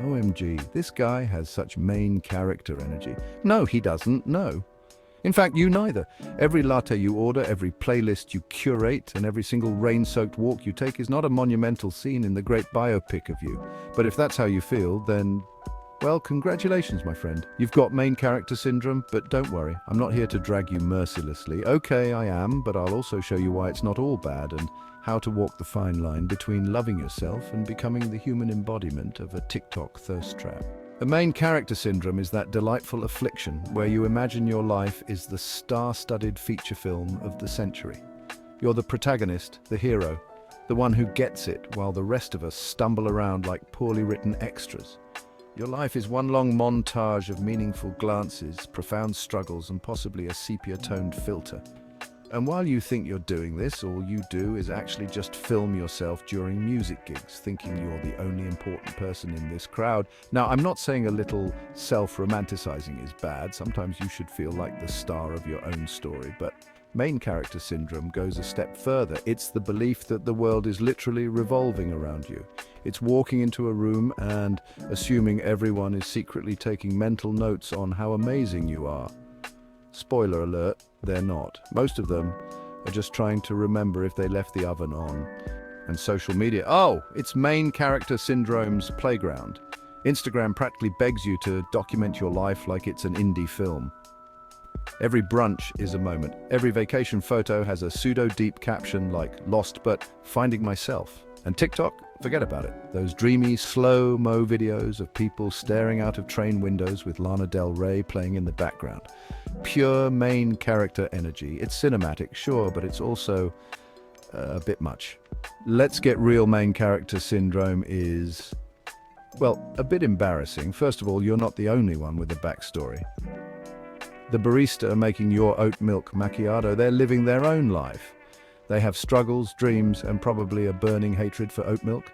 OMG, this guy has such main character energy. No, he doesn't, no. In fact, you neither. Every latte you order, every playlist you curate, and every single rain-soaked walk you take is not a monumental scene in the great biopic of you. But if that's how you feel, then, well, congratulations, my friend. You've got main character syndrome, but don't worry, I'm not here to drag you mercilessly. Okay, I am, but I'll also show you why it's not all bad and how to walk the fine line between loving yourself and becoming the human embodiment of a TikTok thirst trap. The main character syndrome is that delightful affliction where you imagine your life is the star-studded feature film of the century. You're the protagonist, the hero, the one who gets it while the rest of us stumble around like poorly written extras. Your life is one long montage of meaningful glances, profound struggles, and possibly a sepia-toned filter. And while you think you're doing this, all you do is actually just film yourself during music gigs, thinking you're the only important person in this crowd. Now, I'm not saying a little self-romanticizing is bad. Sometimes you should feel like the star of your own story, but main character syndrome goes a step further. It's the belief that the world is literally revolving around you. It's walking into a room and assuming everyone is secretly taking mental notes on how amazing you are. Spoiler alert, they're not. Most of them are just trying to remember if they left the oven on. And social media, oh, it's main character syndrome's playground. Instagram practically begs you to document your life like it's an indie film. Every brunch is a moment. Every vacation photo has a pseudo-deep caption like "lost but finding myself." And TikTok, forget about it. Those dreamy, slow-mo videos of people staring out of train windows with Lana Del Rey playing in the background. Pure main character energy. It's cinematic, sure, but it's also a bit much. Let's get real. Main character syndrome is, well, a bit embarrassing. First of all, you're not the only one with a backstory. The barista making your oat milk macchiato, they're living their own life. They have struggles, dreams, and probably a burning hatred for oat milk.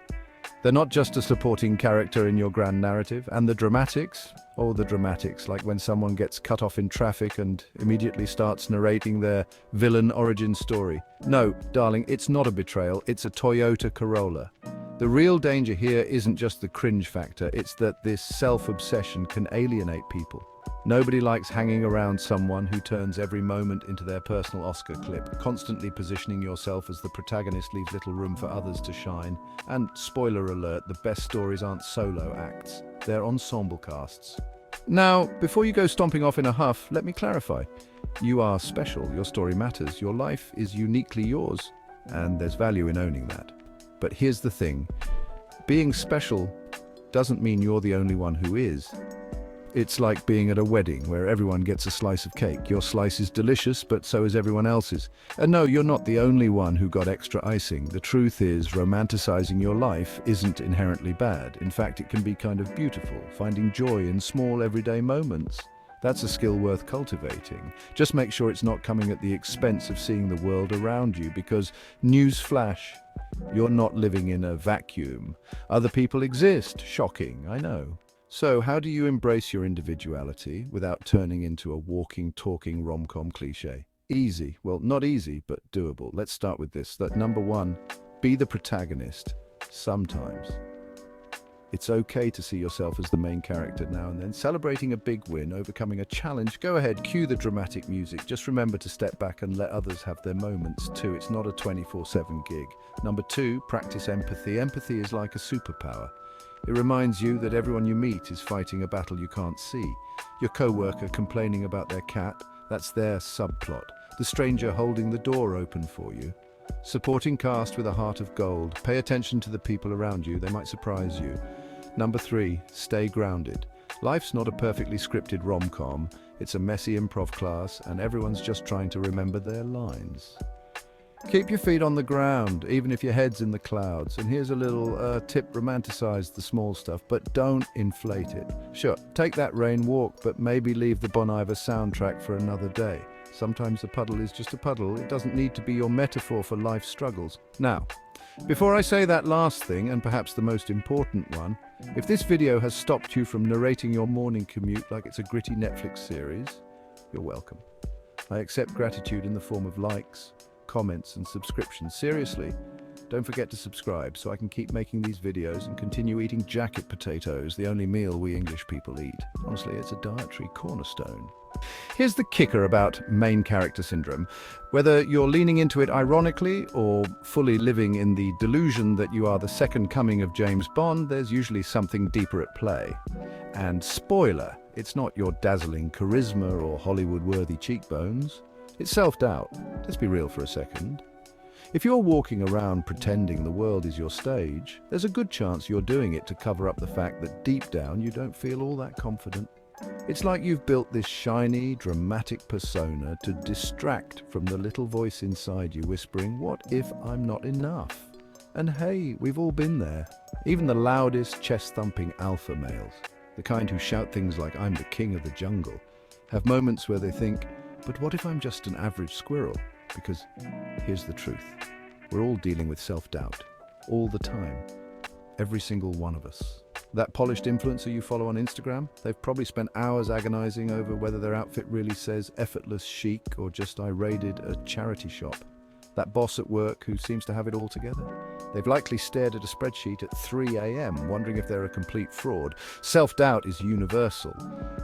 They're not just a supporting character in your grand narrative. And the dramatics? Oh, the dramatics, like when someone gets cut off in traffic and immediately starts narrating their villain origin story. No, darling, it's not a betrayal, it's a Toyota Corolla. The real danger here isn't just the cringe factor, it's that this self-obsession can alienate people. Nobody likes hanging around someone who turns every moment into their personal Oscar clip. Constantly positioning yourself as the protagonist leaves little room for others to shine. And spoiler alert, the best stories aren't solo acts, they're ensemble casts. Now, before you go stomping off in a huff, let me clarify. You are special, your story matters, your life is uniquely yours, and there's value in owning that. But here's the thing, being special doesn't mean you're the only one who is. It's like being at a wedding where everyone gets a slice of cake. Your slice is delicious, but so is everyone else's. And no, you're not the only one who got extra icing. The truth is, romanticizing your life isn't inherently bad. In fact, it can be kind of beautiful, finding joy in small everyday moments. That's a skill worth cultivating. Just make sure it's not coming at the expense of seeing the world around you, because newsflash, you're not living in a vacuum. Other people exist. Shocking, I know. So, how do you embrace your individuality without turning into a walking, talking rom-com cliche? Easy. Well, not easy, but doable. Let's start with this. That number one, be the protagonist. Sometimes. It's okay to see yourself as the main character now and then. Celebrating a big win, overcoming a challenge. Go ahead, cue the dramatic music. Just remember to step back and let others have their moments too. It's not a 24/7 gig. Number two, practice empathy. Empathy is like a superpower. It reminds you that everyone you meet is fighting a battle you can't see. Your co-worker complaining about their cat, that's their subplot. The stranger holding the door open for you. Supporting cast with a heart of gold. Pay attention to the people around you, they might surprise you. Number three, stay grounded. Life's not a perfectly scripted rom-com. It's a messy improv class, and everyone's just trying to remember their lines. Keep your feet on the ground, even if your head's in the clouds. And here's a little tip, romanticize the small stuff, but don't inflate it. Sure, take that rain walk, but maybe leave the Bon Iver soundtrack for another day. Sometimes a puddle is just a puddle. It doesn't need to be your metaphor for life's struggles. Now, before I say that last thing, and perhaps the most important one, if this video has stopped you from narrating your morning commute like it's a gritty Netflix series, you're welcome. I accept gratitude in the form of likes, comments and subscriptions. Seriously, Don't forget to subscribe so I can keep making these videos and continue eating jacket potatoes, the only meal we English people eat. Honestly, it's a dietary cornerstone. Here's the kicker about main character syndrome. Whether you're leaning into it ironically or fully living in the delusion that you are the second coming of James Bond, there's usually something deeper at play. And spoiler, it's not your dazzling charisma or Hollywood-worthy cheekbones. It's self-doubt. Let's be real for a second. If you're walking around pretending the world is your stage, there's a good chance you're doing it to cover up the fact that deep down you don't feel all that confident. It's like you've built this shiny, dramatic persona to distract from the little voice inside you whispering, "What if I'm not enough?" And hey, we've all been there. Even the loudest, chest-thumping alpha males, the kind who shout things like "I'm the king of the jungle," have moments where they think, "But what if I'm just an average squirrel?" Because here's the truth. We're all dealing with self-doubt. All the time. Every single one of us. That polished influencer you follow on Instagram, they've probably spent hours agonizing over whether their outfit really says effortless chic or just I raided a charity shop. That boss at work who seems to have it all together. They've likely stared at a spreadsheet at 3 a.m. wondering if they're a complete fraud. Self-doubt is universal.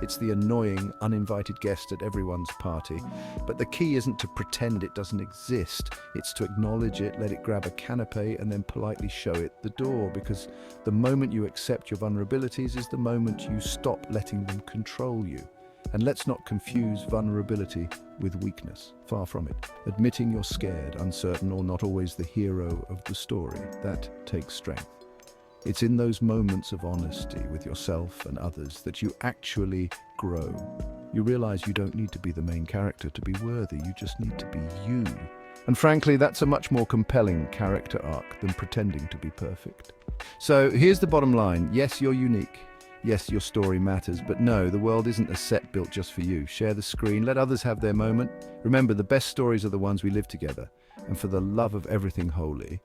It's the annoying, uninvited guest at everyone's party. But the key isn't to pretend it doesn't exist. It's to acknowledge it, let it grab a canapé, and then politely show it the door. Because the moment you accept your vulnerabilities is the moment you stop letting them control you. And let's not confuse vulnerability with weakness. Far from it. Admitting you're scared, uncertain, or not always the hero of the story, that takes strength. It's in those moments of honesty with yourself and others that you actually grow. You realize you don't need to be the main character to be worthy, you just need to be you. And frankly, that's a much more compelling character arc than pretending to be perfect. So here's the bottom line. Yes, you're unique. Yes, your story matters, but no, the world isn't a set built just for you. Share the screen, let others have their moment. Remember, the best stories are the ones we live together. And for the love of everything holy,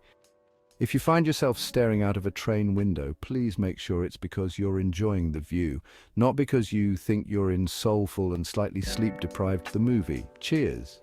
if you find yourself staring out of a train window, please make sure it's because you're enjoying the view, not because you think you're in soulful and slightly sleep-deprived the movie. Cheers.